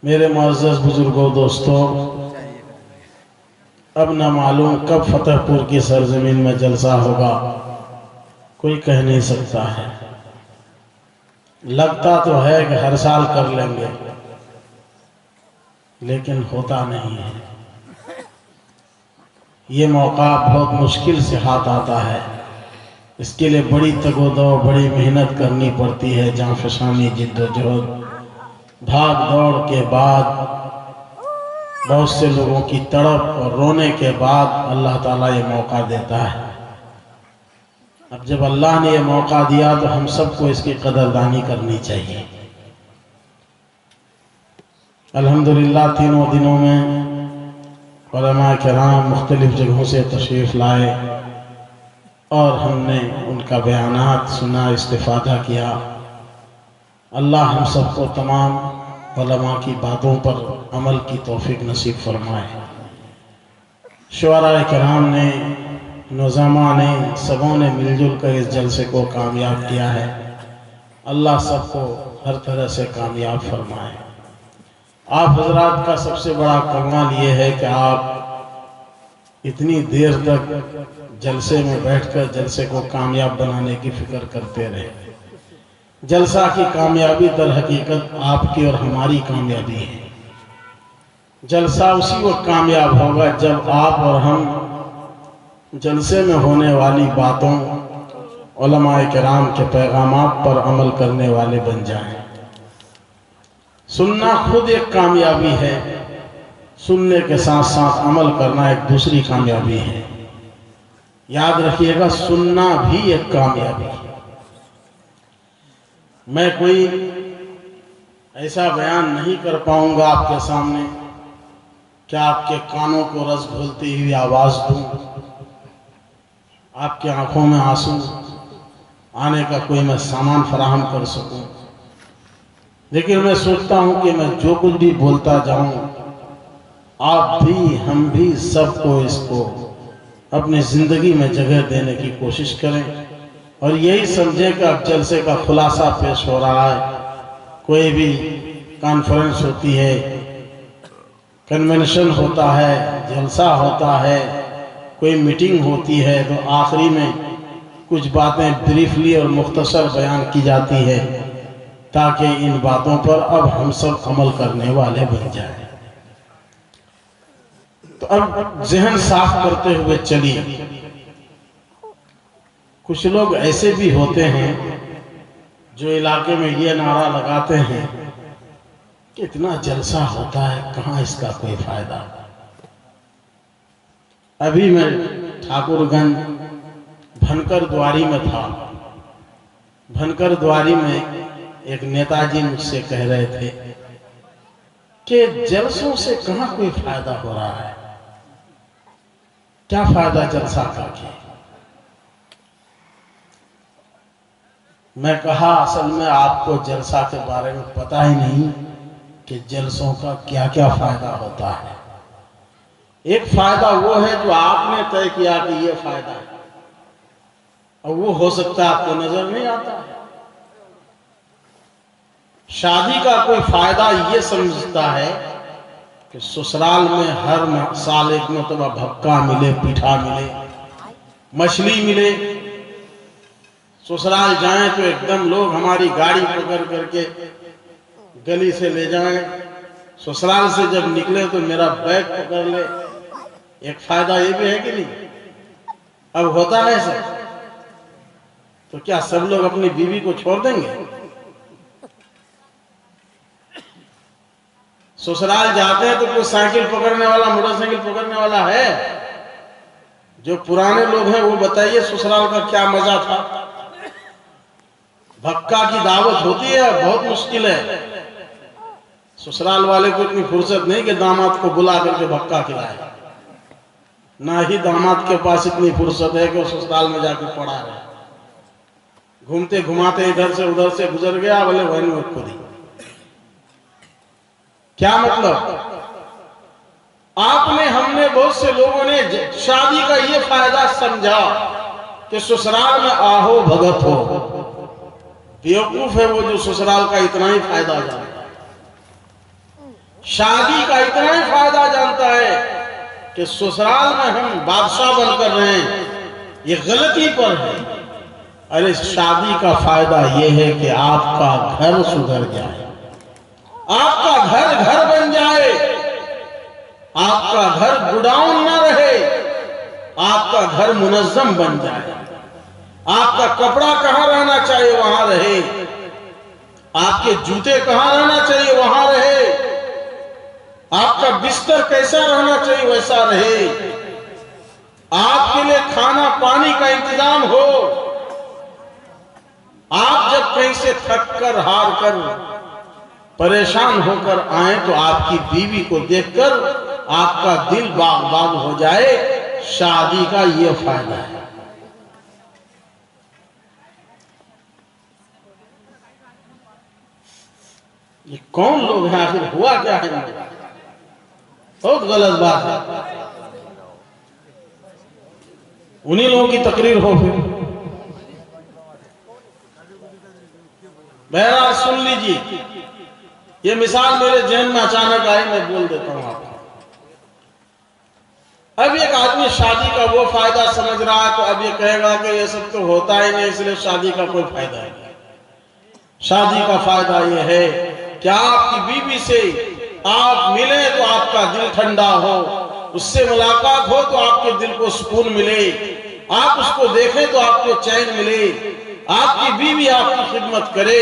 میرے معزز بزرگوں دوستوں، اب نہ معلوم کب فتح پور کی سرزمین میں جلسہ ہوگا، کوئی کہہ نہیں سکتا ہے۔ لگتا تو ہے کہ ہر سال کر لیں گے، لیکن ہوتا نہیں ہے۔ یہ موقع بہت مشکل سے ہاتھ آتا ہے، اس کے لیے بڑی تگ و دو، بڑی محنت کرنی پڑتی ہے، جاں فشانی جد و جہد، بھاگ دوڑ کے بعد، بہت سے لوگوں کی تڑپ اور رونے کے بعد اللہ تعالیٰ یہ موقع دیتا ہے۔ اب جب اللہ نے یہ موقع دیا تو ہم سب کو اس کی قدردانی کرنی چاہیے۔ الحمدللہ تینوں دنوں میں علماء کرام مختلف جگہوں سے تشریف لائے اور ہم نے ان کا بیانات سنا، استفادہ کیا۔ اللہ ہم سب کو تمام علماء کی باتوں پر عمل کی توفیق نصیب فرمائے۔ شعراء کرام نے، نظامہ نے، سبوں نے مل جل کر اس جلسے کو کامیاب کیا ہے۔ اللہ سب کو ہر طرح سے کامیاب فرمائے۔ آپ حضرات کا سب سے بڑا کمال یہ ہے کہ آپ اتنی دیر تک جلسے میں بیٹھ کر جلسے کو کامیاب بنانے کی فکر کرتے رہے۔ جلسہ کی کامیابی در حقیقت آپ کی اور ہماری کامیابی ہے۔ جلسہ اسی وقت کامیاب ہوگا جب آپ اور ہم جلسے میں ہونے والی باتوں، علماء کرام کے پیغامات پر عمل کرنے والے بن جائیں۔ سننا خود ایک کامیابی ہے، سننے کے ساتھ ساتھ عمل کرنا ایک دوسری کامیابی ہے۔ یاد رکھیے گا، سننا بھی ایک کامیابی ہے۔ میں کوئی ایسا بیان نہیں کر پاؤں گا آپ کے سامنے کہ آپ کے کانوں کو رس گھولتی ہوئی آواز دوں، آپ کی آنکھوں میں آنسو آنے کا کوئی میں سامان فراہم کر سکوں، لیکن میں سوچتا ہوں کہ میں جو کچھ بھی بولتا جاؤں، آپ بھی، ہم بھی، سب کو اس کو اپنی زندگی میں جگہ دینے کی کوشش کریں اور یہی سمجھیں کہ اب جلسے کا خلاصہ پیش ہو رہا ہے۔ کوئی بھی کانفرنس ہوتی ہے، کنونشن ہوتا ہے، جلسہ ہوتا ہے، کوئی میٹنگ ہوتی ہے تو آخری میں کچھ باتیں بریفلی اور مختصر بیان کی جاتی ہے تاکہ ان باتوں پر اب ہم سب عمل کرنے والے بن جائیں۔ تو اب ذہن صاف کرتے ہوئے چلیے۔ کچھ لوگ ایسے بھی ہوتے ہیں جو علاقے میں یہ نعرہ لگاتے ہیں کہ اتنا جلسہ ہوتا ہے، کہاں اس کا کوئی فائدہ۔ ابھی میں ٹھاکر گنج بھنکر دواری میں تھا۔ بھنکر دواری میں ایک نیتا جی مجھ سے کہہ رہے تھے کہ جلسوں سے کہاں کوئی فائدہ ہو رہا ہے، کیا فائدہ جلسہ کر کے۔ میں کہا اصل میں آپ کو جلسہ کے بارے میں پتہ ہی نہیں کہ جلسوں کا کیا کیا فائدہ ہوتا ہے۔ ایک فائدہ وہ ہے جو آپ نے طے کیا کہ یہ فائدہ ہے، اور وہ ہو سکتا ہے آپ کو نظر نہیں آتا ہے۔ شادی کا کوئی فائدہ یہ سمجھتا ہے کہ سسرال میں ہر سال ایک مرتبہ بھکا ملے، پیٹھا ملے، مچھلی ملے۔ سسرال جائیں تو ایک دم لوگ ہماری گاڑی پکڑ کر کے گلی سے لے جائیں، سسرال سے جب نکلے تو میرا بیگ پکڑ لے۔ ایک فائدہ یہ بھی ہے کہ نہیں؟ اب ہوتا ہے ایسا تو کیا سب لوگ اپنی بیوی کو چھوڑ دیں گے؟ سسرال جاتے ہیں تو کوئی سائیکل پکڑنے والا، موٹر سائیکل پکڑنے والا ہے؟ جو پرانے لوگ ہیں وہ بتائیے سسرال کا کیا مزہ تھا۔ بھکا کی دعوت ہوتی ہے، بہت مشکل ہے۔ سسرال والے کو اتنی فرصت نہیں کہ داماد کو بلا کر کے بھکا کھلائے، نہ ہی داماد کے پاس اتنی فرصت ہے کہ وہ سسرال میں جا کے پڑا رہے۔ گھومتے گھماتے ادھر سے ادھر سے گزر گیا، بولے بہن وہ خود ہی۔ کیا مطلب؟ آپ نے، ہم نے، بہت سے لوگوں نے شادی کا یہ فائدہ سمجھا کہ سسرال میں آہو بھگت ہو۔ بیوقوف ہے وہ جو سسرال کا اتنا ہی فائدہ جانتا ہے۔ شادی کا اتنا ہی فائدہ جانتا ہے کہ سسرال میں ہم بادشاہ بن کر رہے ہیں، یہ غلطی پر ہے۔ ارے شادی کا فائدہ یہ ہے کہ آپ کا گھر سدھر جائے، آپ کا گھر گھر بن جائے، آپ کا گھر گڈاؤن نہ رہے، آپ کا گھر منظم بن جائے، آپ کا کپڑا کہاں رہنا چاہیے وہاں رہے، آپ کے جوتے کہاں رہنا چاہیے وہاں رہے، آپ کا بستر کیسا رہنا چاہیے ویسا رہے، آپ کے لیے کھانا پانی کا انتظام ہو۔ آپ جب کہیں سے تھک کر ہار کر پریشان ہو کر آئیں تو آپ کی بیوی کو دیکھ کر آپ کا دل باغ باغ ہو جائے، شادی کا یہ فائدہ ہے۔ یہ کون لوگ ہیں آخر، ہوا کیا ہے؟ بہت غلط بات ہے، انہی لوگوں کی تقریر ہو پھر۔ بہرحال سن لیجیے، یہ مثال میرے ذہن میں اچانک آئی، میں بول دیتا ہوں آپ کو۔ اب ایک آدمی شادی کا وہ فائدہ سمجھ رہا ہے تو اب یہ کہے گا کہ یہ سب تو ہوتا ہی نہیں، اس لیے شادی کا کوئی فائدہ نہیں۔ شادی کا فائدہ یہ ہے کہ آپ کی بیوی سے آپ ملیں تو آپ کا دل ٹھنڈا ہو، اس سے ملاقات ہو تو آپ کے دل کو سکون ملے، آپ اس کو دیکھیں تو آپ کو چین ملے، آپ کی بیوی آپ کی خدمت کرے،